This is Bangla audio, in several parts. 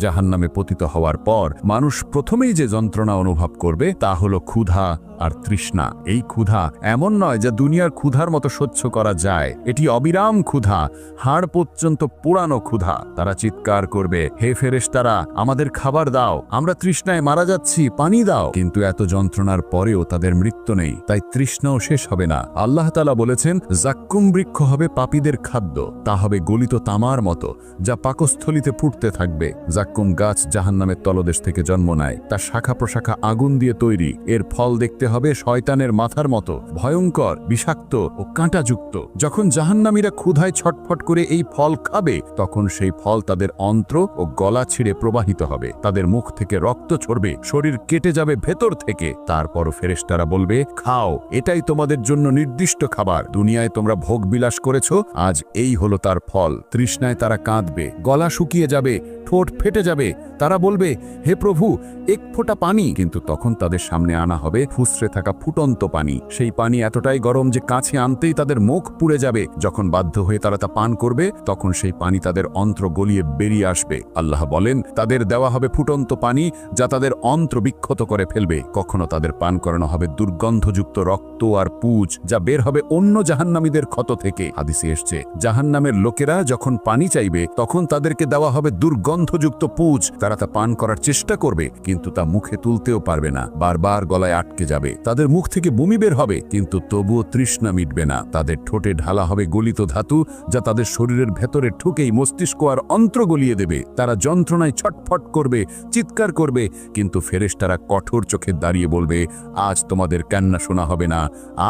জাহান্নামে পতিত হওয়ার পর মানুষ প্রথমেই যে যন্ত্রণা অনুভব করবে তা হলো ক্ষুধা আর তৃষ্ণা। এই ক্ষুধা এমন নয় যা দুনিয়ার ক্ষুধার মতো সহ্য করা যায়, এটি অবিরাম ক্ষুধা, হাড় পর্যন্ত পোড়ানো ক্ষুধা। তারা চিৎকার করবে, হে ফেরেশতারা, আমাদের খাবার দাও, আমরা তৃষ্ণায় মারা যাচ্ছি, পানি দাও। কিন্তু এত যন্ত্রণার পরেও তাদের মৃত্যু নেই, তাই তৃষ্ণাও শেষ হবে না। আল্লাহ তাআলা বলেছেন, জাক্কুম বৃক্ষ হবে পাপীদের খাদ্য, তা হবে গলিত তামার মতো, যা পাকস্থলিতে ফুটতে থাকবে। জাক্কুম গাছ জাহান্নামের তলদেশ থেকে জন্ম নেয়, তার শাখা প্রশাখা আগুন দিয়ে তৈরি। এর ফল দেখতে হবে শয়তানের মাথার মতো, ভয়ঙ্কর, বিষাক্ত ও কাঁটাযুক্ত। যখন জাহান্নামীরা ক্ষুধায় ছটফট করে এই ফল খাবে, তখন সেই ফল তাদের অন্ত্র ও গলা ছিঁড়ে প্রবাহিত হবে, তাদের মুখ থেকে রক্ত ঝরবে, শরীর কেটে যাবে ভেতর থেকে। তারপরও ফেরেশতারা বলবে, খাও, এটাই তোমাদের জন্য নির্দিষ্ট খাবার। দুনিয়ায় তোমরা ভোগ বিলাস করেছো, আজ এই হলো তার ফল। তৃষ্ণায় তারা কাঁদবে, গলা শুকিয়ে যাবে, ঠোঁট ফেটে যাবে। তারা বলবে, হে প্রভু, এক ফোঁটা পানি। কিন্তু তখন তাদের সামনে আনা হবে ফুসরে থাকা ফুটন্ত পানি। সেই পানি এতটাই গরম যে কাছে আনতেই তাদের মুখ পুড়ে যাবে। যখন বাধ্য হয়ে তারা তা পান করবে, তখন সেই পানি তাদের অন্ত্র গলিয়ে বেরিয়ে আসবে। আল্লাহ বলেন, তাদের দেওয়া হবে ফুটন্ত পানি, যা তাদের অন্ত্র বিক্ষত করে ফেলবে। কখনো তাদের পান করানো হবে দুর্গন্ধযুক্ত রক্ত আর পুজ, যা বের হবে অন্য জাহান্নামীদের ক্ষত থেকে। হাদিসে এসছে, জাহান্নামের লোকেরা যখন পানি চাইবে, তখন তাদেরকে দেওয়া হবে দুর্গন্ধযুক্ত পুজ। তারা তা পান করার চেষ্টা করবে, কিন্তু তা মুখে তুলতেও পারবে না, বারবার গলায় আটকে যাবে। তাদের মুখ থেকে বমি বের হবে, কিন্তু তবুও তৃষ্ণা মিটবে না। তাদের ঠোঁটে ঢালা হবে গলিত ধাতু, যা তাদের শরীরের ভেতরে ঠুকেই মস্তিষ্ক আর অন্ত্র গলিয়ে দেবে। তারা যন্ত্রণায় ছটফট করবে, চিৎকার করবে, কিন্তু ফেরেশতারা কঠোর চোখে দাঁড়িয়ে বলবে, আজ তোমাদের কান্না শোনা হবে না,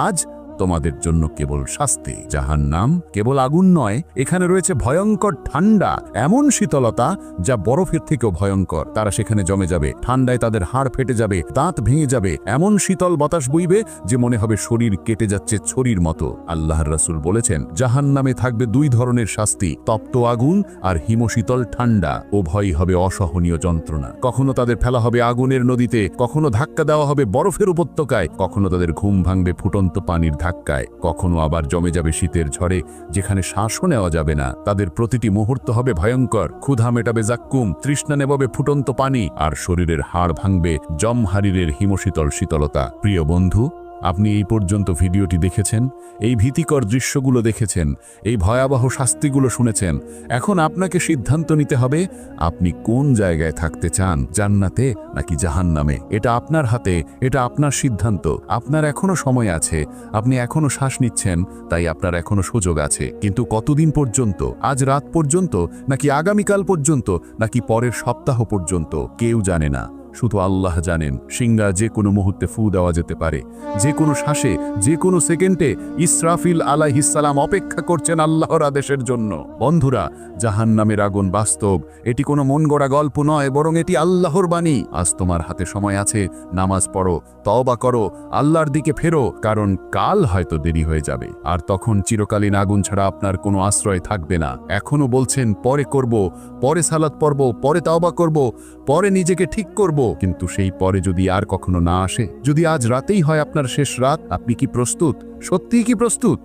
আজ তোমাদের জন্য কেবল শাস্তি। জাহান্নাম কেবল আগুন নয়, এখানে রয়েছে ভয়ঙ্কর ঠান্ডা, এমন শীতলতা যা বরফের থেকেও ভয়ঙ্কর। তারা সেখানে জমে যাবে, ঠান্ডায় তাদের হাড় ফেটে যাবে, দাঁত ভেঙে যাবে, এমন শীতল বাতাস বইবে যে মনে হবে শরীর কেটে যাচ্ছে ছুরির মতো। আল্লাহর রাসূল বলেছেন, জাহান্নামে থাকবে দুই ধরনের শাস্তি, তপ্ত আগুন আর হিমশীতল ঠান্ডা। উভয়ই হবে অসহনীয় যন্ত্রণা। কখনো তাদের ফেলা হবে আগুনের নদীতে, কখনো ধাক্কা দেওয়া হবে বরফের উপত্যকায়, কখনো তাদের ঘুম ভাঙবে ফুটন্ত পানির ধাক্কায়, কখনো আবার জমে যাবে শীতের ঝড়ে, যেখানে শ্বাসও নেওয়া যাবে না। তাদের প্রতিটি মুহূর্ত হবে ভয়ঙ্কর। ক্ষুধা মেটাবে জাক্কুম, তৃষ্ণা নেবাবে ফুটন্ত পানি, আর শরীরের হাড় ভাঙবে জমহারিরের হিমশীতল শীতলতা। প্রিয় বন্ধু, আপনি এই পর্যন্ত ভিডিওটি দেখেছেন, এই ভীতিকর দৃশ্যগুলো দেখেছেন, এই ভয়াবহ শাস্তিগুলো শুনেছেন। এখন আপনাকে সিদ্ধান্ত নিতে হবে, আপনি কোন জায়গায় থাকতে চান, জান্নাতে নাকি জাহান্নামে। এটা আপনার হাতে, এটা আপনার সিদ্ধান্ত। আপনার এখনো সময় আছে, আপনি এখনো শ্বাস নিচ্ছেন, তাই আপনার এখনো সুযোগ আছে। কিন্তু কতদিন পর্যন্ত? আজ রাত পর্যন্ত, নাকি আগামীকাল পর্যন্ত, নাকি পরের সপ্তাহ পর্যন্ত? কেউ জানে না, শুধু আল্লাহ জানেন। সিংহা যে কোনো মুহূর্তে ফু দেওয়া যেতে পারে, যে কোনো শ্বাসে, যে কোনো সেকেন্ডে। ইসরাফিল আলাইহিস সালাম অপেক্ষা করছেন আল্লাহর আদেশের জন্য। বন্ধুরা, জাহান্নামের আগুন বাস্তব, এটি কোনো মন গড়া গল্প নয়, বরং এটি আল্লাহর বাণী। আজ তোমার হাতে সময় আছে, নামাজ পড়ো, তওবা করো, আল্লাহর দিকে ফেরো, কারণ কাল হয়তো দেরি হয়ে যাবে, আর তখন চিরকালীন আগুন ছাড়া আপনার কোনো আশ্রয় থাকবে না। এখনো বলছেন, পরে করব, পরে সালাত পড়ব, পরে তওবা করব, পরে নিজেকে ঠিক করব, কিন্তু সেই পরে যদি আর কখনো না আসে, যদি আজ রাতেই হয় আপনার শেষ রাত, আপনি কি প্রস্তুত? সত্যিই কি প্রস্তুত?